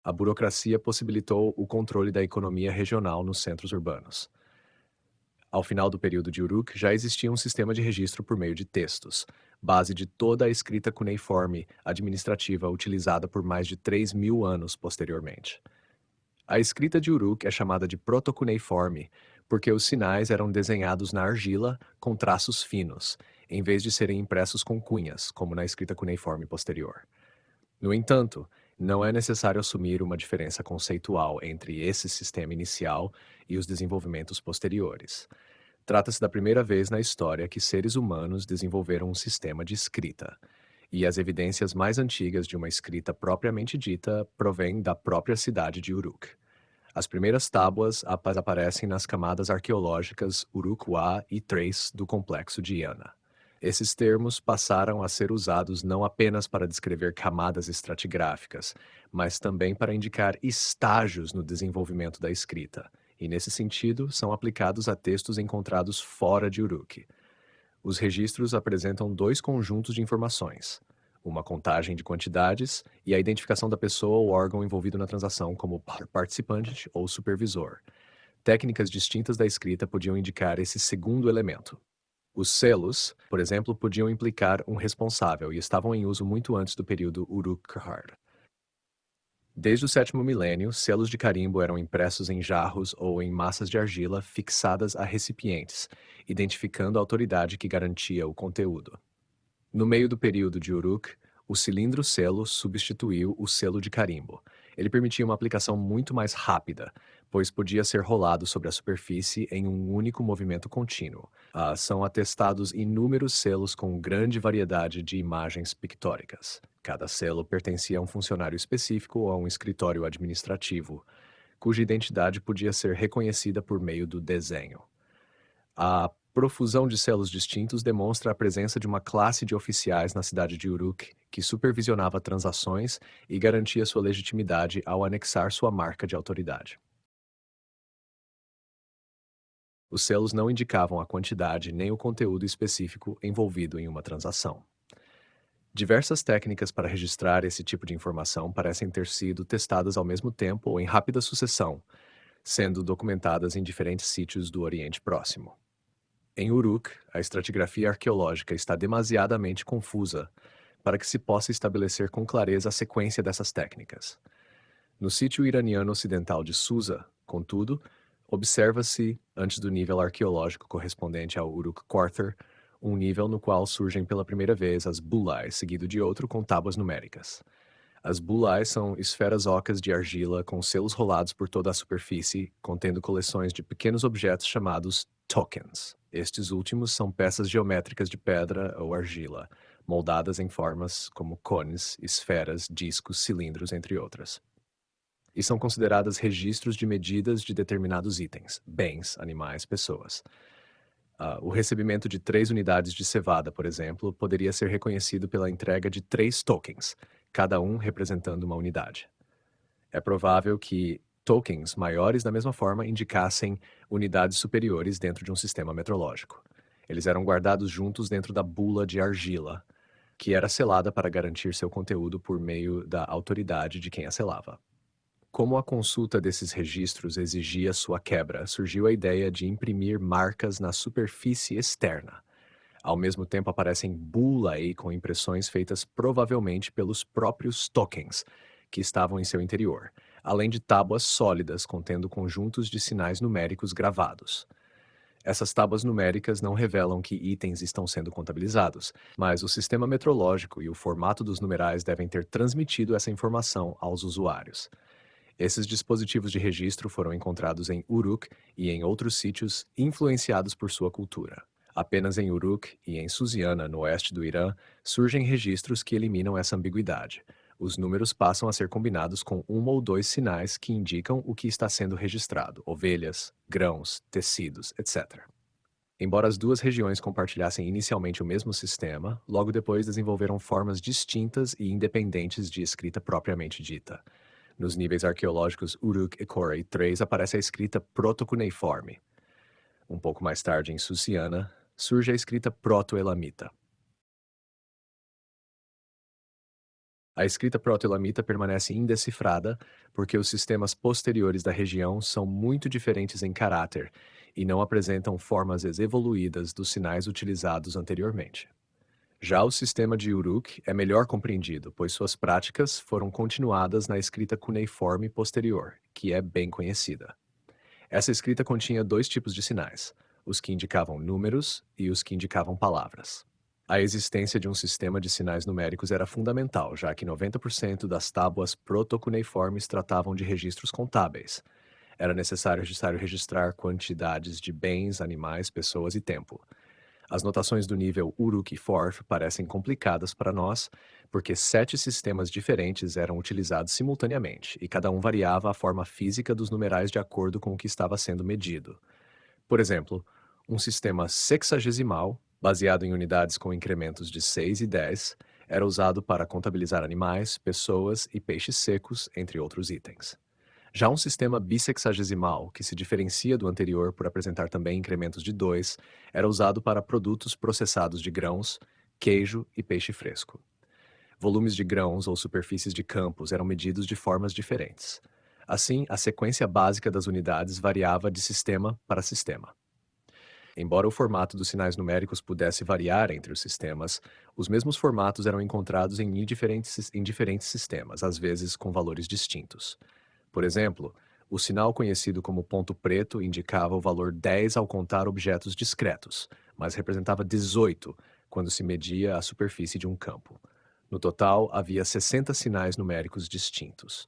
A burocracia possibilitou o controle da economia regional nos centros urbanos. Ao final do período de Uruk, já existia um sistema de registro por meio de textos, base de toda a escrita cuneiforme administrativa utilizada por mais de 3.000 anos posteriormente. A escrita de Uruk é chamada de protocuneiforme porque os sinais eram desenhados na argila com traços finos, em vez de serem impressos com cunhas, como na escrita cuneiforme posterior. No entanto, não é necessário assumir uma diferença conceitual entre esse sistema inicial e os desenvolvimentos posteriores. Trata-se da primeira vez na história que seres humanos desenvolveram um sistema de escrita, e as evidências mais antigas de uma escrita propriamente dita provêm da própria cidade de Uruk. As primeiras tábuas aparecem nas camadas arqueológicas Uruk-Wa e Thrace do complexo de Iana. Esses termos passaram a ser usados não apenas para descrever camadas estratigráficas, mas também para indicar estágios no desenvolvimento da escrita, e nesse sentido são aplicados a textos encontrados fora de Uruk. Os registros apresentam dois conjuntos de informações: uma contagem de quantidades e a identificação da pessoa ou órgão envolvido na transação como participante ou supervisor. Técnicas distintas da escrita podiam indicar esse segundo elemento. Os selos, por exemplo, podiam implicar um responsável e estavam em uso muito antes do período Uruk-hai. Desde o sétimo milênio, selos de carimbo eram impressos em jarros ou em massas de argila fixadas a recipientes, identificando a autoridade que garantia o conteúdo. No meio do período de Uruk, o cilindro-selo substituiu o selo de carimbo. Ele permitia uma aplicação muito mais rápida, pois podia ser rolado sobre a superfície em um único movimento contínuo. São atestados inúmeros selos com grande variedade de imagens pictóricas. Cada selo pertencia a um funcionário específico ou a um escritório administrativo, cuja identidade podia ser reconhecida por meio do desenho. A profusão de selos distintos demonstra a presença de uma classe de oficiais na cidade de Uruk que supervisionava transações e garantia sua legitimidade ao anexar sua marca de autoridade. Os selos não indicavam a quantidade nem o conteúdo específico envolvido em uma transação. Diversas técnicas para registrar esse tipo de informação parecem ter sido testadas ao mesmo tempo ou em rápida sucessão, sendo documentadas em diferentes sítios do Oriente Próximo. Em Uruk, a estratigrafia arqueológica está demasiadamente confusa para que se possa estabelecer com clareza a sequência dessas técnicas. No sítio iraniano ocidental de Susa, contudo, observa-se, antes do nível arqueológico correspondente ao Uruk Quarter, um nível no qual surgem pela primeira vez as bulais, seguido de outro com tábuas numéricas. As bulais são esferas ocas de argila com selos rolados por toda a superfície, contendo coleções de pequenos objetos chamados tokens. Estes últimos são peças geométricas de pedra ou argila, moldadas em formas como cones, esferas, discos, cilindros, entre outras. E são consideradas registros de medidas de determinados itens, bens, animais, pessoas. O recebimento de 3 unidades de cevada, por exemplo, poderia ser reconhecido pela entrega de 3 tokens, cada um representando uma unidade. É provável que tokens maiores, da mesma forma, indicassem unidades superiores dentro de um sistema metrológico. Eles eram guardados juntos dentro da bula de argila, que era selada para garantir seu conteúdo por meio da autoridade de quem a selava. Como a consulta desses registros exigia sua quebra, surgiu a ideia de imprimir marcas na superfície externa. Ao mesmo tempo aparecem bulae com impressões feitas provavelmente pelos próprios tokens que estavam em seu interior, além de tábuas sólidas contendo conjuntos de sinais numéricos gravados. Essas tábuas numéricas não revelam que itens estão sendo contabilizados, mas o sistema metrológico e o formato dos numerais devem ter transmitido essa informação aos usuários. Esses dispositivos de registro foram encontrados em Uruk e em outros sítios influenciados por sua cultura. Apenas em Uruk e em Susiana, no oeste do Irã, surgem registros que eliminam essa ambiguidade. Os números passam a ser combinados com um ou dois sinais que indicam o que está sendo registrado: ovelhas, grãos, tecidos, etc. Embora as duas regiões compartilhassem inicialmente o mesmo sistema, logo depois desenvolveram formas distintas e independentes de escrita propriamente dita. Nos níveis arqueológicos Uruk, Ecora e Thrace aparece a escrita protocuneiforme. Um pouco mais tarde, em Susiana, surge a escrita proto-elamita. A escrita proto-elamita permanece indecifrada porque os sistemas posteriores da região são muito diferentes em caráter e não apresentam formas evoluídas dos sinais utilizados anteriormente. Já o sistema de Uruk é melhor compreendido, pois suas práticas foram continuadas na escrita cuneiforme posterior, que é bem conhecida. Essa escrita continha dois tipos de sinais, os que indicavam números e os que indicavam palavras. A existência de um sistema de sinais numéricos era fundamental, já que 90% das tábuas protocuneiformes tratavam de registros contábeis. Era necessário registrar quantidades de bens, animais, pessoas e tempo. As notações do nível Uruk e Forth parecem complicadas para nós, porque 7 sistemas diferentes eram utilizados simultaneamente, e cada um variava a forma física dos numerais de acordo com o que estava sendo medido. Por exemplo, um sistema sexagesimal, baseado em unidades com incrementos de 6 e 10, era usado para contabilizar animais, pessoas e peixes secos, entre outros itens. Já um sistema bissexagesimal, que se diferencia do anterior por apresentar também incrementos de 2, era usado para produtos processados de grãos, queijo e peixe fresco. Volumes de grãos ou superfícies de campos eram medidos de formas diferentes. Assim, a sequência básica das unidades variava de sistema para sistema. Embora o formato dos sinais numéricos pudesse variar entre os sistemas, os mesmos formatos eram encontrados em diferentes sistemas, às vezes com valores distintos. Por exemplo, o sinal conhecido como ponto preto indicava o valor 10 ao contar objetos discretos, mas representava 18 quando se media a superfície de um campo. No total, havia 60 sinais numéricos distintos.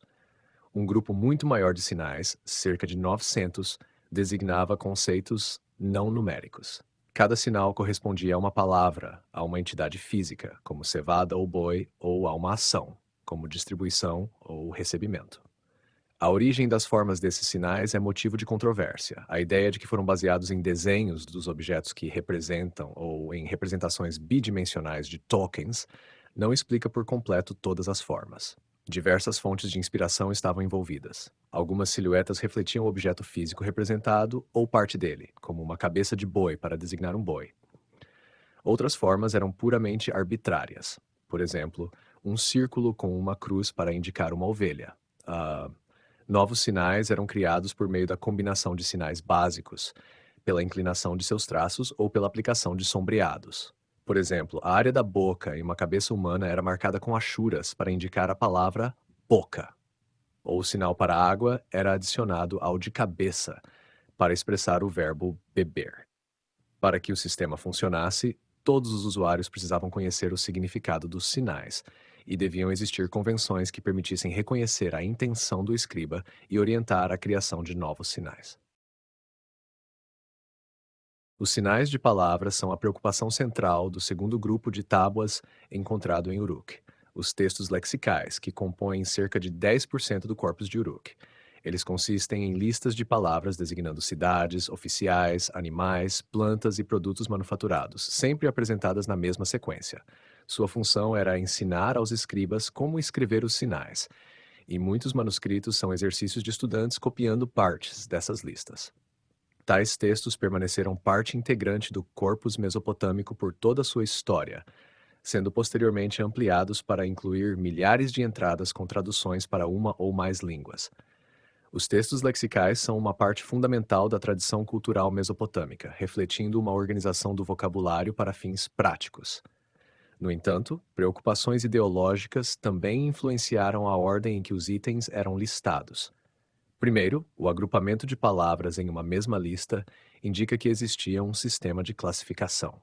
Um grupo muito maior de sinais, cerca de 900, designava conceitos não numéricos. Cada sinal correspondia a uma palavra, a uma entidade física, como cevada ou boi, ou a uma ação, como distribuição ou recebimento. A origem das formas desses sinais é motivo de controvérsia. A ideia de que foram baseados em desenhos dos objetos que representam ou em representações bidimensionais de tokens não explica por completo todas as formas. Diversas fontes de inspiração estavam envolvidas. Algumas silhuetas refletiam o objeto físico representado ou parte dele, como uma cabeça de boi para designar um boi. Outras formas eram puramente arbitrárias. Por exemplo, um círculo com uma cruz para indicar uma ovelha. Novos sinais eram criados por meio da combinação de sinais básicos, pela inclinação de seus traços ou pela aplicação de sombreados. Por exemplo, a área da boca em uma cabeça humana era marcada com achuras para indicar a palavra boca. Ou o sinal para água era adicionado ao de cabeça para expressar o verbo beber. Para que o sistema funcionasse, todos os usuários precisavam conhecer o significado dos sinais, e deviam existir convenções que permitissem reconhecer a intenção do escriba e orientar a criação de novos sinais. Os sinais de palavras são a preocupação central do segundo grupo de tábuas encontrado em Uruk, os textos lexicais, que compõem cerca de 10% do corpus de Uruk. Eles consistem em listas de palavras designando cidades, oficiais, animais, plantas e produtos manufaturados, sempre apresentadas na mesma sequência. Sua função era ensinar aos escribas como escrever os sinais, e muitos manuscritos são exercícios de estudantes copiando partes dessas listas. Tais textos permaneceram parte integrante do corpus mesopotâmico por toda a sua história, sendo posteriormente ampliados para incluir milhares de entradas com traduções para uma ou mais línguas. Os textos lexicais são uma parte fundamental da tradição cultural mesopotâmica, refletindo uma organização do vocabulário para fins práticos. No entanto, preocupações ideológicas também influenciaram a ordem em que os itens eram listados. Primeiro, o agrupamento de palavras em uma mesma lista indica que existia um sistema de classificação.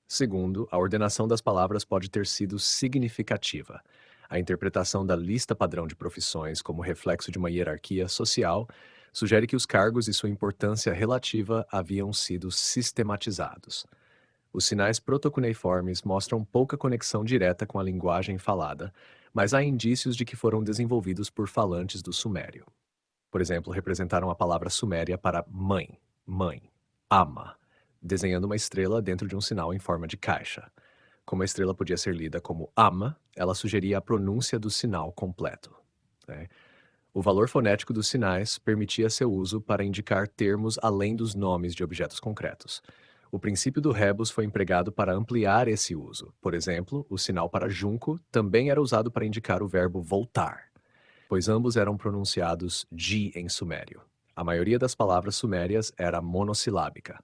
Segundo, a ordenação das palavras pode ter sido significativa. A interpretação da lista padrão de profissões como reflexo de uma hierarquia social sugere que os cargos e sua importância relativa haviam sido sistematizados. Os sinais protocuneiformes mostram pouca conexão direta com a linguagem falada, mas há indícios de que foram desenvolvidos por falantes do sumério. Por exemplo, representaram a palavra suméria para mãe, ama, desenhando uma estrela dentro de um sinal em forma de caixa. Como a estrela podia ser lida como ama, ela sugeria a pronúncia do sinal completo, né? O valor fonético dos sinais permitia seu uso para indicar termos além dos nomes de objetos concretos. O princípio do rebus foi empregado para ampliar esse uso. Por exemplo, o sinal para junco também era usado para indicar o verbo voltar, pois ambos eram pronunciados ji em sumério. A maioria das palavras sumérias era monossilábica.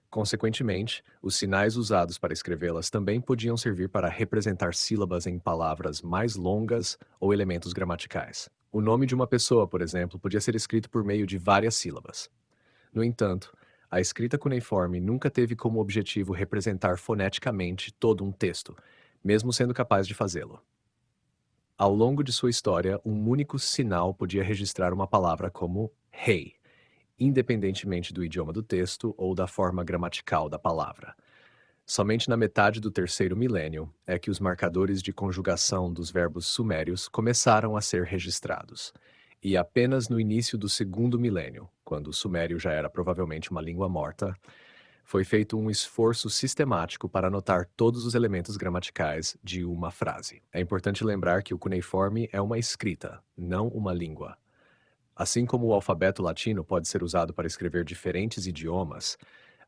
Consequentemente, os sinais usados para escrevê-las também podiam servir para representar sílabas em palavras mais longas ou elementos gramaticais. O nome de uma pessoa, por exemplo, podia ser escrito por meio de várias sílabas. No entanto, a escrita cuneiforme nunca teve como objetivo representar foneticamente todo um texto, mesmo sendo capaz de fazê-lo. Ao longo de sua história, um único sinal podia registrar uma palavra como rei, independentemente do idioma do texto ou da forma gramatical da palavra. Somente na metade do terceiro milênio é que os marcadores de conjugação dos verbos sumérios começaram a ser registrados. E apenas no início do segundo milênio, quando o sumério já era provavelmente uma língua morta, foi feito um esforço sistemático para anotar todos os elementos gramaticais de uma frase. É importante lembrar que o cuneiforme é uma escrita, não uma língua. Assim como o alfabeto latino pode ser usado para escrever diferentes idiomas,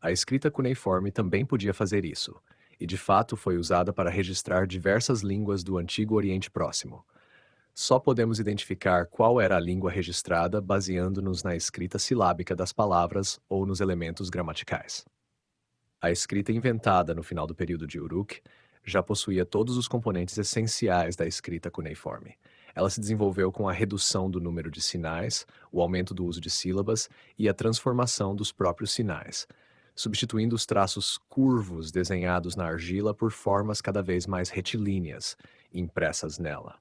a escrita cuneiforme também podia fazer isso, e de fato foi usada para registrar diversas línguas do Antigo Oriente Próximo. Só podemos identificar qual era a língua registrada baseando-nos na escrita silábica das palavras ou nos elementos gramaticais. A escrita inventada no final do período de Uruk já possuía todos os componentes essenciais da escrita cuneiforme. Ela se desenvolveu com a redução do número de sinais, o aumento do uso de sílabas e a transformação dos próprios sinais, substituindo os traços curvos desenhados na argila por formas cada vez mais retilíneas, impressas nela.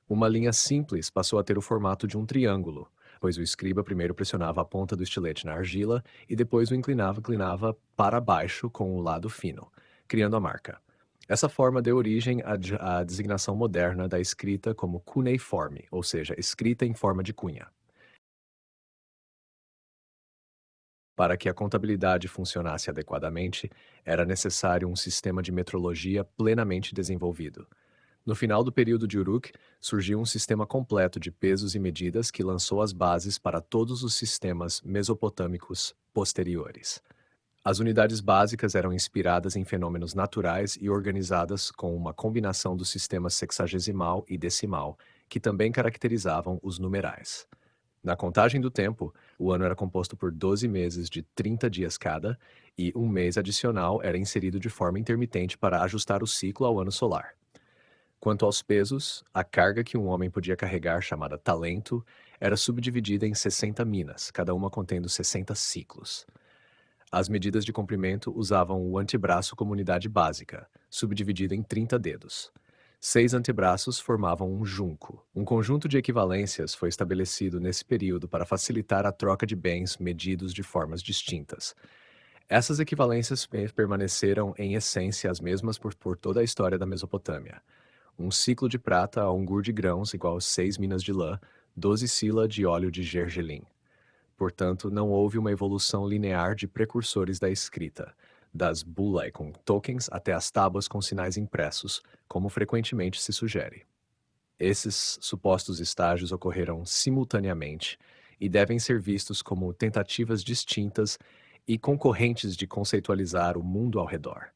Uma linha simples passou a ter o formato de um triângulo, pois o escriba primeiro pressionava a ponta do estilete na argila e depois o inclinava para baixo com o lado fino, criando a marca. Essa forma deu origem à designação moderna da escrita como cuneiforme, ou seja, escrita em forma de cunha. Para que a contabilidade funcionasse adequadamente, era necessário um sistema de metrologia plenamente desenvolvido. No final do período de Uruk, surgiu um sistema completo de pesos e medidas que lançou as bases para todos os sistemas mesopotâmicos posteriores. As unidades básicas eram inspiradas em fenômenos naturais e organizadas com uma combinação dos sistemas sexagesimal e decimal, que também caracterizavam os numerais. Na contagem do tempo, o ano era composto por 12 meses de 30 dias cada, e um mês adicional era inserido de forma intermitente para ajustar o ciclo ao ano solar. Quanto aos pesos, a carga que um homem podia carregar, chamada talento, era subdividida em 60 minas, cada uma contendo 60 ciclos. As medidas de comprimento usavam o antebraço como unidade básica, subdividido em 30 dedos. 6 antebraços formavam um junco. Um conjunto de equivalências foi estabelecido nesse período para facilitar a troca de bens medidos de formas distintas. Essas equivalências permaneceram, em essência, as mesmas por toda a história da Mesopotâmia. Um ciclo de prata a um gur de grãos igual a 6 minas de lã, 12 sila de óleo de gergelim. Portanto, não houve uma evolução linear de precursores da escrita, das bulae com tokens até as tábuas com sinais impressos, como frequentemente se sugere. Esses supostos estágios ocorreram simultaneamente e devem ser vistos como tentativas distintas e concorrentes de conceitualizar o mundo ao redor.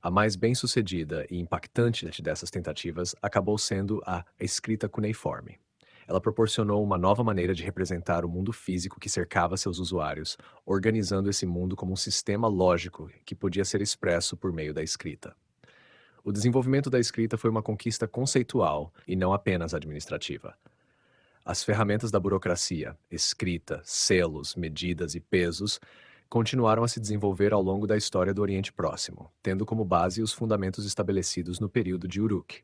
A mais bem-sucedida e impactante dessas tentativas acabou sendo a escrita cuneiforme. Ela proporcionou uma nova maneira de representar o mundo físico que cercava seus usuários, organizando esse mundo como um sistema lógico que podia ser expresso por meio da escrita. O desenvolvimento da escrita foi uma conquista conceitual e não apenas administrativa. As ferramentas da burocracia, escrita, selos, medidas e pesos, continuaram a se desenvolver ao longo da história do Oriente Próximo, tendo como base os fundamentos estabelecidos no período de Uruk.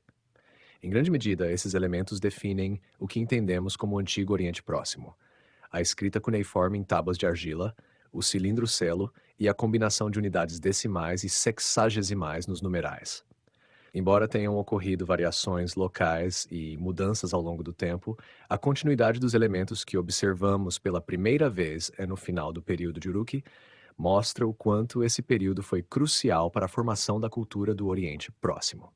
Em grande medida, esses elementos definem o que entendemos como o Antigo Oriente Próximo: a escrita cuneiforme em tábuas de argila, o cilindro-selo e a combinação de unidades decimais e sexagesimais nos numerais. Embora tenham ocorrido variações locais e mudanças ao longo do tempo, a continuidade dos elementos que observamos pela primeira vez no final do período de Uruk mostra o quanto esse período foi crucial para a formação da cultura do Oriente Próximo.